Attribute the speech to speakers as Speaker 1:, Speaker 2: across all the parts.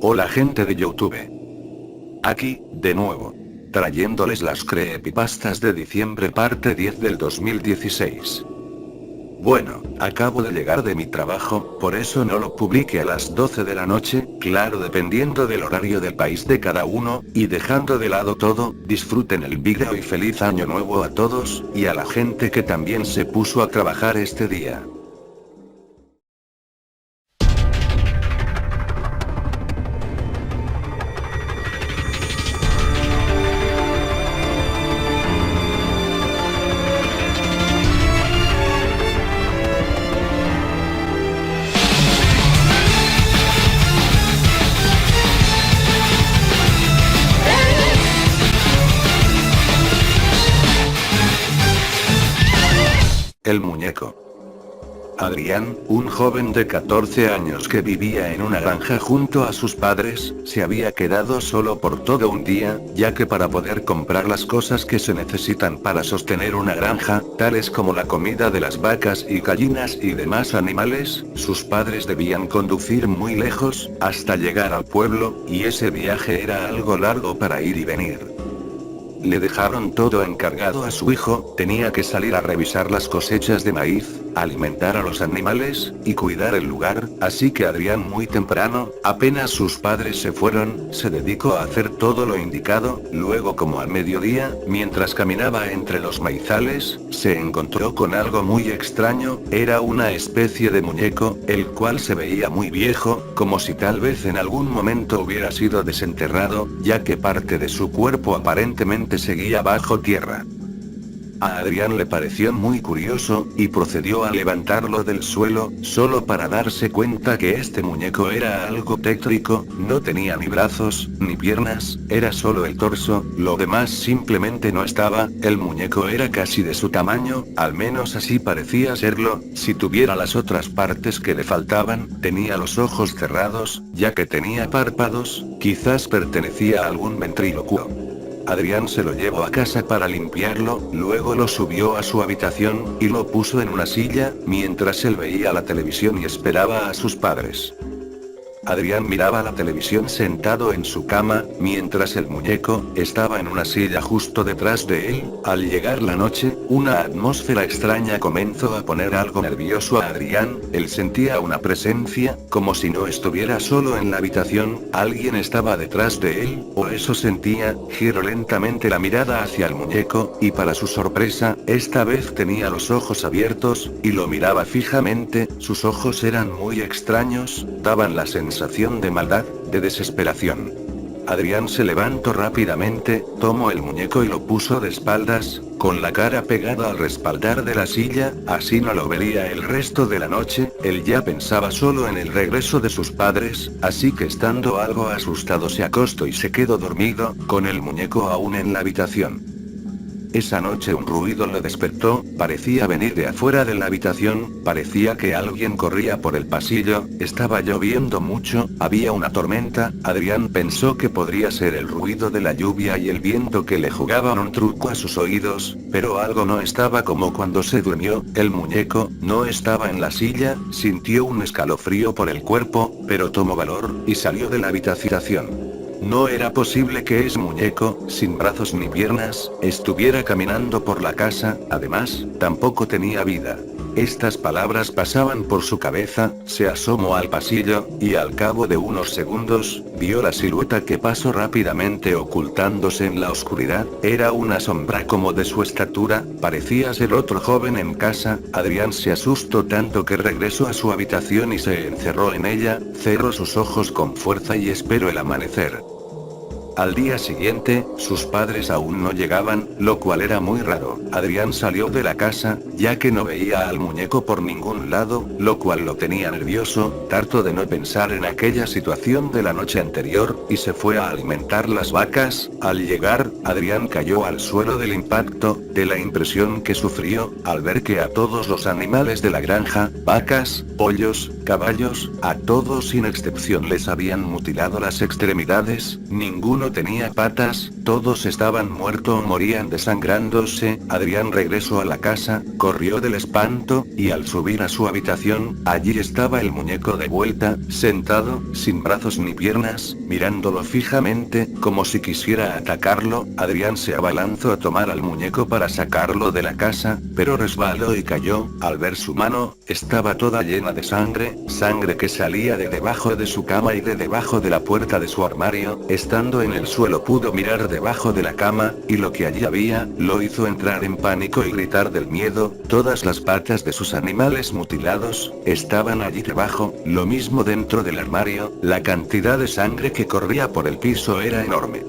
Speaker 1: Hola gente de YouTube. Aquí, de nuevo. Trayéndoles las creepypastas de diciembre parte 10 del 2016. Bueno, acabo de llegar de mi trabajo, por eso no lo publiqué a las 12 de la noche, claro dependiendo del horario del país de cada uno, y dejando de lado todo, disfruten el video y feliz año nuevo a todos, y a la gente que también se puso a trabajar este día. El muñeco. Adrián, un joven de 14 años que vivía en una granja junto a sus padres, se había quedado solo por todo un día, ya que para poder comprar las cosas que se necesitan para sostener una granja, tales como la comida de las vacas y gallinas y demás animales, sus padres debían conducir muy lejos, hasta llegar al pueblo, y ese viaje era algo largo para ir y venir. Le dejaron todo encargado a su hijo, tenía que salir a revisar las cosechas de maíz, alimentar a los animales, y cuidar el lugar, así que Adrián muy temprano, apenas sus padres se fueron, se dedicó a hacer todo lo indicado, luego como al mediodía, mientras caminaba entre los maizales, se encontró con algo muy extraño, era una especie de muñeco, el cual se veía muy viejo, como si tal vez en algún momento hubiera sido desenterrado, ya que parte de su cuerpo aparentemente seguía bajo tierra. A Adrián le pareció muy curioso, y procedió a levantarlo del suelo, solo para darse cuenta que este muñeco era algo tétrico, no tenía ni brazos, ni piernas, era solo el torso, lo demás simplemente no estaba, el muñeco era casi de su tamaño, al menos así parecía serlo, si tuviera las otras partes que le faltaban, tenía los ojos cerrados, ya que tenía párpados, quizás pertenecía a algún ventrílocuo. Adrián se lo llevó a casa para limpiarlo, luego lo subió a su habitación, y lo puso en una silla, mientras él veía la televisión y esperaba a sus padres. Adrián miraba la televisión sentado en su cama, mientras el muñeco estaba en una silla justo detrás de él. Al llegar la noche, una atmósfera extraña comenzó a poner algo nervioso a Adrián, él sentía una presencia, como si no estuviera solo en la habitación, alguien estaba detrás de él, o eso sentía, giró lentamente la mirada hacia el muñeco, y para su sorpresa, esta vez tenía los ojos abiertos, y lo miraba fijamente, sus ojos eran muy extraños, daban la sensación de maldad, de desesperación. Adrián se levantó rápidamente, tomó el muñeco y lo puso de espaldas, con la cara pegada al respaldar de la silla, así no lo vería el resto de la noche, él ya pensaba solo en el regreso de sus padres, así que estando algo asustado se acostó y se quedó dormido, con el muñeco aún en la habitación. Esa noche un ruido lo despertó, parecía venir de afuera de la habitación, parecía que alguien corría por el pasillo, estaba lloviendo mucho, había una tormenta, Adrián pensó que podría ser el ruido de la lluvia y el viento que le jugaban un truco a sus oídos, pero algo no estaba como cuando se durmió, el muñeco no estaba en la silla, sintió un escalofrío por el cuerpo, pero tomó valor, y salió de la habitación. No era posible que ese muñeco, sin brazos ni piernas, estuviera caminando por la casa, además, tampoco tenía vida. Estas palabras pasaban por su cabeza, se asomó al pasillo, y al cabo de unos segundos, vio la silueta que pasó rápidamente ocultándose en la oscuridad, era una sombra como de su estatura, parecía ser otro joven en casa, Adrián se asustó tanto que regresó a su habitación y se encerró en ella, cerró sus ojos con fuerza y esperó el amanecer. Al día siguiente, sus padres aún no llegaban, lo cual era muy raro. Adrián salió de la casa, ya que no veía al muñeco por ningún lado, lo cual lo tenía nervioso, harto de no pensar en aquella situación de la noche anterior, y se fue a alimentar las vacas. Al llegar, Adrián cayó al suelo del impacto, de la impresión que sufrió, al ver que a todos los animales de la granja, vacas, pollos, caballos, a todos sin excepción les habían mutilado las extremidades, ninguno no tenía patas, todos estaban muertos o morían desangrándose. Adrián regresó a la casa, corrió del espanto, y al subir a su habitación, allí estaba el muñeco de vuelta, sentado, sin brazos ni piernas, mirándolo fijamente, como si quisiera atacarlo. Adrián se abalanzó a tomar al muñeco para sacarlo de la casa, pero resbaló y cayó. Al ver su mano, estaba toda llena de sangre, sangre que salía de debajo de su cama y de debajo de la puerta de su armario. Estando en el suelo pudo mirar debajo de la cama, y lo que allí había, lo hizo entrar en pánico y gritar del miedo. Todas las patas de sus animales mutilados, estaban allí debajo, lo mismo dentro del armario. La cantidad de sangre que corría por el piso era enorme.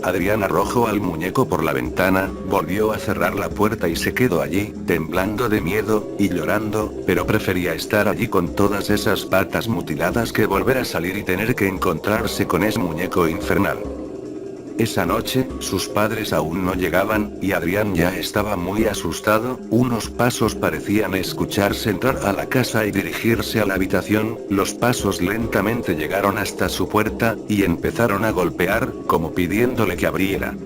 Speaker 1: Adrián arrojó al muñeco por la ventana, volvió a cerrar la puerta y se quedó allí, temblando de miedo, y llorando, pero prefería estar allí con todas esas patas mutiladas que volver a salir y tener que encontrarse con ese muñeco infernal. Esa noche, sus padres aún no llegaban, y Adrián ya estaba muy asustado. Unos pasos parecían escucharse entrar a la casa y dirigirse a la habitación. Los pasos lentamente llegaron hasta su puerta, y empezaron a golpear, como pidiéndole que abriera.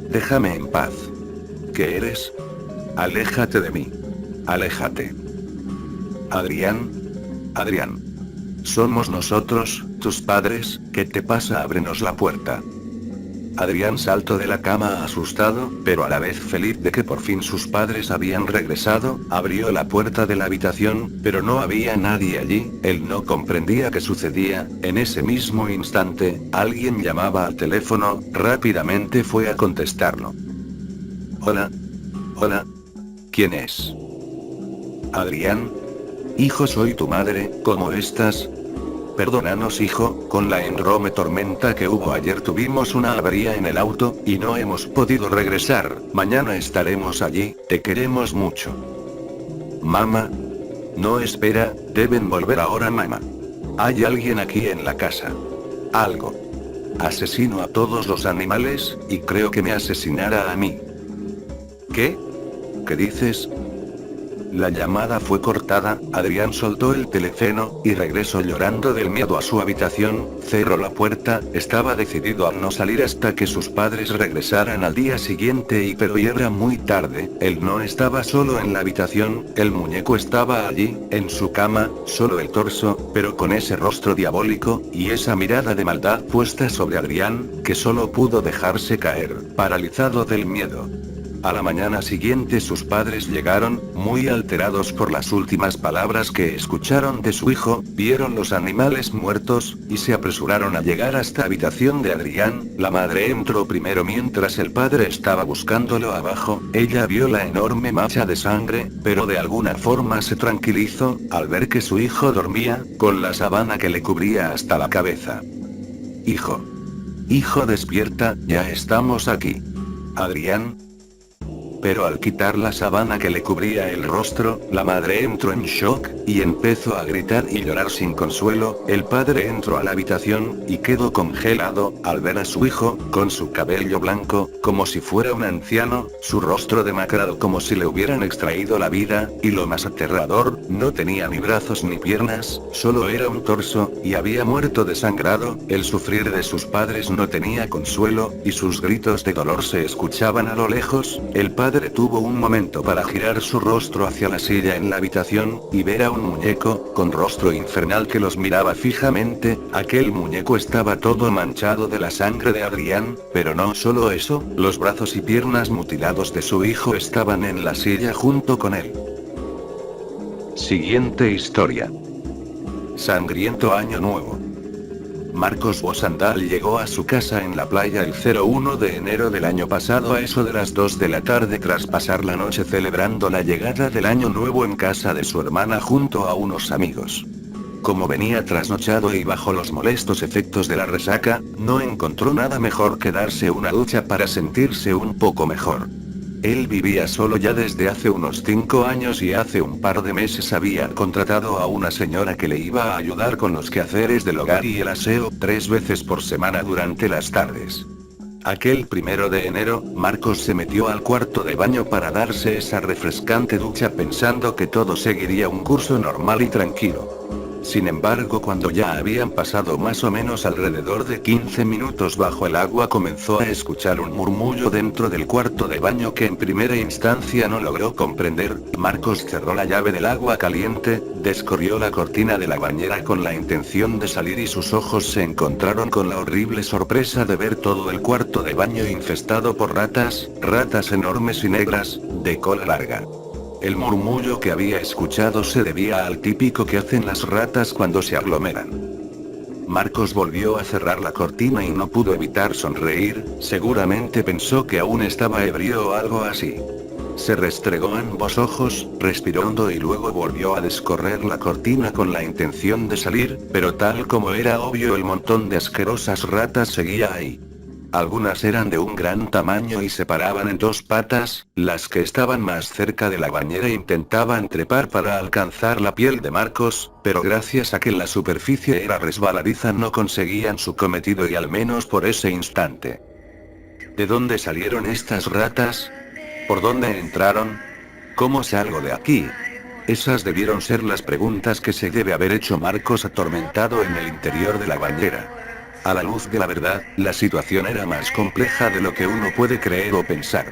Speaker 1: «Déjame en paz». «¿Qué eres? Aléjate de mí. Aléjate». «Adrián. Adrián. Somos nosotros, tus padres. ¿Qué te pasa? Ábrenos la puerta». Adrián saltó de la cama asustado, pero a la vez feliz de que por fin sus padres habían regresado. Abrió la puerta de la habitación, pero no había nadie allí. Él no comprendía qué sucedía. En ese mismo instante, alguien llamaba al teléfono. Rápidamente fue a contestarlo. «Hola. Hola. ¿Quién es?» «Adrián. Hijo, soy tu madre. ¿Cómo estás?» «Perdónanos, hijo, con la enorme tormenta que hubo ayer tuvimos una avería en el auto, y no hemos podido regresar. Mañana estaremos allí, te queremos mucho». «Mamá. No, espera, deben volver ahora, mamá. Hay alguien aquí en la casa. Algo. Asesino a todos los animales, y creo que me asesinará a mí». «¿Qué? ¿Qué dices?» La llamada fue cortada. Adrián soltó el teléfono, y regresó llorando del miedo a su habitación. Cerró la puerta, estaba decidido a no salir hasta que sus padres regresaran al día siguiente, pero ya era muy tarde. Él no estaba solo en la habitación, el muñeco estaba allí, en su cama, solo el torso, pero con ese rostro diabólico, y esa mirada de maldad puesta sobre Adrián, que solo pudo dejarse caer, paralizado del miedo. A la mañana siguiente sus padres llegaron, muy alterados por las últimas palabras que escucharon de su hijo. Vieron los animales muertos, y se apresuraron a llegar hasta la habitación de Adrián. La madre entró primero mientras el padre estaba buscándolo abajo. Ella vio la enorme mancha de sangre, pero de alguna forma se tranquilizó, al ver que su hijo dormía, con la sábana que le cubría hasta la cabeza. «Hijo. Hijo, despierta, ya estamos aquí». «Adrián». Pero al quitar la sábana que le cubría el rostro, la madre entró en shock, y empezó a gritar y llorar sin consuelo. El padre entró a la habitación, y quedó congelado, al ver a su hijo, con su cabello blanco, como si fuera un anciano, su rostro demacrado como si le hubieran extraído la vida, y lo más aterrador, no tenía ni brazos ni piernas, solo era un torso, y había muerto desangrado. El sufrir de sus padres no tenía consuelo, y sus gritos de dolor se escuchaban a lo lejos. El padre tuvo un momento para girar su rostro hacia la silla en la habitación, y ver a un muñeco, con rostro infernal que los miraba fijamente. Aquel muñeco estaba todo manchado de la sangre de Adrián, pero no solo eso, los brazos y piernas mutilados de su hijo estaban en la silla junto con él. Siguiente historia. Sangriento año nuevo. Marcos Bosandal llegó a su casa en la playa el 01 de enero del año pasado a eso de las 2 de la tarde, tras pasar la noche celebrando la llegada del año nuevo en casa de su hermana junto a unos amigos. Como venía trasnochado y bajo los molestos efectos de la resaca, no encontró nada mejor que darse una ducha para sentirse un poco mejor. Él vivía solo ya desde hace unos 5 años, y hace un par de meses había contratado a una señora que le iba a ayudar con los quehaceres del hogar y el aseo 3 veces por semana durante las tardes. Aquel 1 de enero, Marcos se metió al cuarto de baño para darse esa refrescante ducha pensando que todo seguiría un curso normal y tranquilo. Sin embargo, cuando ya habían pasado más o menos alrededor de 15 minutos bajo el agua, comenzó a escuchar un murmullo dentro del cuarto de baño que en primera instancia no logró comprender. Marcos cerró la llave del agua caliente, descorrió la cortina de la bañera con la intención de salir y sus ojos se encontraron con la horrible sorpresa de ver todo el cuarto de baño infestado por ratas enormes y negras, de cola larga. El murmullo que había escuchado se debía al típico que hacen las ratas cuando se aglomeran. Marcos volvió a cerrar la cortina y no pudo evitar sonreír, seguramente pensó que aún estaba ebrio o algo así. Se restregó ambos ojos, respiró hondo y luego volvió a descorrer la cortina con la intención de salir, pero tal como era obvio, el montón de asquerosas ratas seguía ahí. Algunas eran de un gran tamaño y se paraban en dos patas, las que estaban más cerca de la bañera intentaban trepar para alcanzar la piel de Marcos, pero gracias a que la superficie era resbaladiza no conseguían su cometido y al menos por ese instante. ¿De dónde salieron estas ratas? ¿Por dónde entraron? ¿Cómo salgo de aquí? Esas debieron ser las preguntas que se debe haber hecho Marcos atormentado en el interior de la bañera. A la luz de la verdad, la situación era más compleja de lo que uno puede creer o pensar.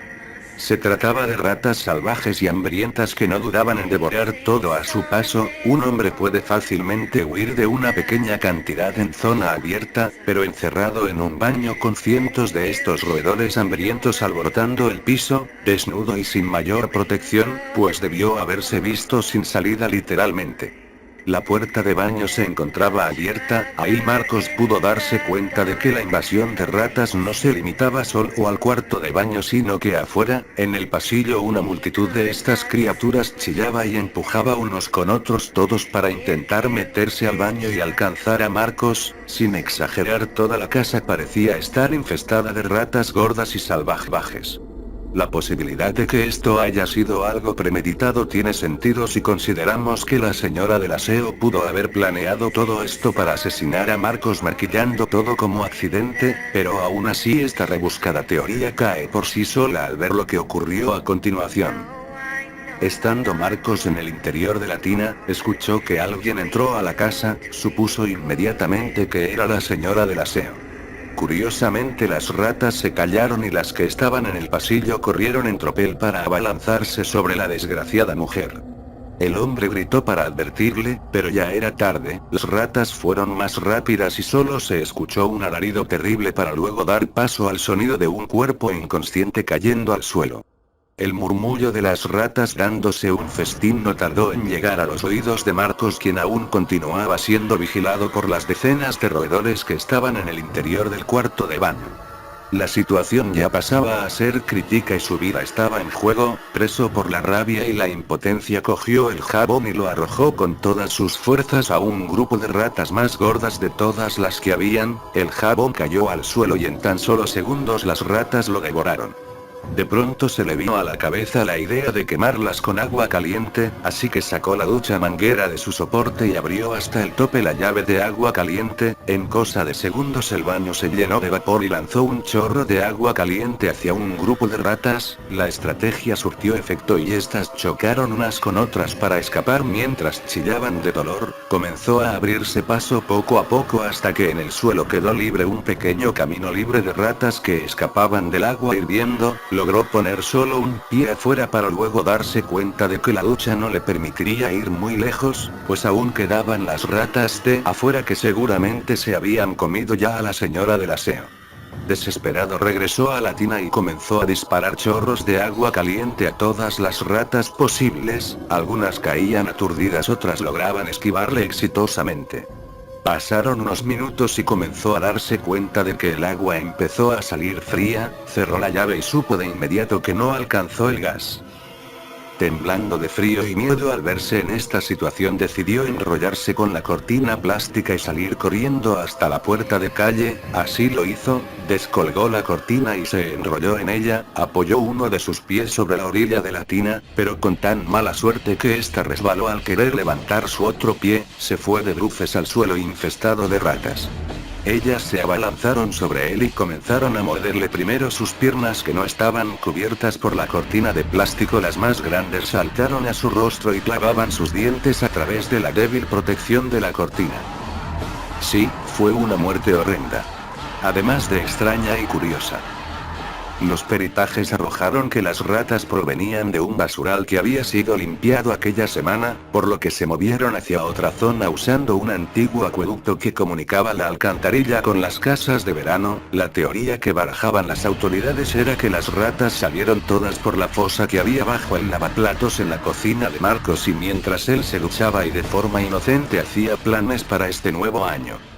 Speaker 1: Se trataba de ratas salvajes y hambrientas que no dudaban en devorar todo a su paso. Un hombre puede fácilmente huir de una pequeña cantidad en zona abierta, pero encerrado en un baño con cientos de estos roedores hambrientos alborotando el piso, desnudo y sin mayor protección, pues debió haberse visto sin salida literalmente. La puerta de baño se encontraba abierta, ahí Marcos pudo darse cuenta de que la invasión de ratas no se limitaba solo al cuarto de baño sino que afuera, en el pasillo, una multitud de estas criaturas chillaba y empujaba unos con otros todos para intentar meterse al baño y alcanzar a Marcos. Sin exagerar, toda la casa parecía estar infestada de ratas gordas y salvajes. La posibilidad de que esto haya sido algo premeditado tiene sentido si consideramos que la señora del aseo pudo haber planeado todo esto para asesinar a Marcos maquillando todo como accidente, pero aún así esta rebuscada teoría cae por sí sola al ver lo que ocurrió a continuación. Estando Marcos en el interior de la tina, escuchó que alguien entró a la casa, supuso inmediatamente que era la señora del aseo. Curiosamente, las ratas se callaron y las que estaban en el pasillo corrieron en tropel para abalanzarse sobre la desgraciada mujer. El hombre gritó para advertirle, pero ya era tarde. Las ratas fueron más rápidas y solo se escuchó un alarido terrible para luego dar paso al sonido de un cuerpo inconsciente cayendo al suelo. El murmullo de las ratas dándose un festín no tardó en llegar a los oídos de Marcos, quien aún continuaba siendo vigilado por las decenas de roedores que estaban en el interior del cuarto de baño. La situación ya pasaba a ser crítica y su vida estaba en juego. Preso por la rabia y la impotencia, cogió el jabón y lo arrojó con todas sus fuerzas a un grupo de ratas más gordas de todas las que habían. El jabón cayó al suelo y en tan solo segundos las ratas lo devoraron. De pronto se le vino a la cabeza la idea de quemarlas con agua caliente, así que sacó la ducha manguera de su soporte y abrió hasta el tope la llave de agua caliente. En cosa de segundos el baño se llenó de vapor y lanzó un chorro de agua caliente hacia un grupo de ratas. La estrategia surtió efecto y estas chocaron unas con otras para escapar mientras chillaban de dolor. Comenzó a abrirse paso poco a poco hasta que en el suelo quedó libre un pequeño camino libre de ratas que escapaban del agua hirviendo. Logró poner solo un pie afuera para luego darse cuenta de que la ducha no le permitiría ir muy lejos, pues aún quedaban las ratas de afuera que seguramente se habían comido ya a la señora del aseo. Desesperado regresó a la tina y comenzó a disparar chorros de agua caliente a todas las ratas posibles. Algunas caían aturdidas, otras lograban esquivarle exitosamente. Pasaron unos minutos y comenzó a darse cuenta de que el agua empezó a salir fría. Cerró la llave y supo de inmediato que no alcanzó el gas. Temblando de frío y miedo al verse en esta situación, decidió enrollarse con la cortina plástica y salir corriendo hasta la puerta de calle. Así lo hizo, descolgó la cortina y se enrolló en ella, apoyó uno de sus pies sobre la orilla de la tina, pero con tan mala suerte que ésta resbaló al querer levantar su otro pie, se fue de bruces al suelo infestado de ratas. Ellas se abalanzaron sobre él y comenzaron a morderle primero sus piernas que no estaban cubiertas por la cortina de plástico. Las más grandes saltaron a su rostro y clavaban sus dientes a través de la débil protección de la cortina. Sí, fue una muerte horrenda. Además de extraña y curiosa. Los peritajes arrojaron que las ratas provenían de un basural que había sido limpiado aquella semana, por lo que se movieron hacia otra zona usando un antiguo acueducto que comunicaba la alcantarilla con las casas de verano. La teoría que barajaban las autoridades era que las ratas salieron todas por la fosa que había bajo el lavaplatos en la cocina de Marcos, y mientras él se duchaba y de forma inocente hacía planes para este nuevo año.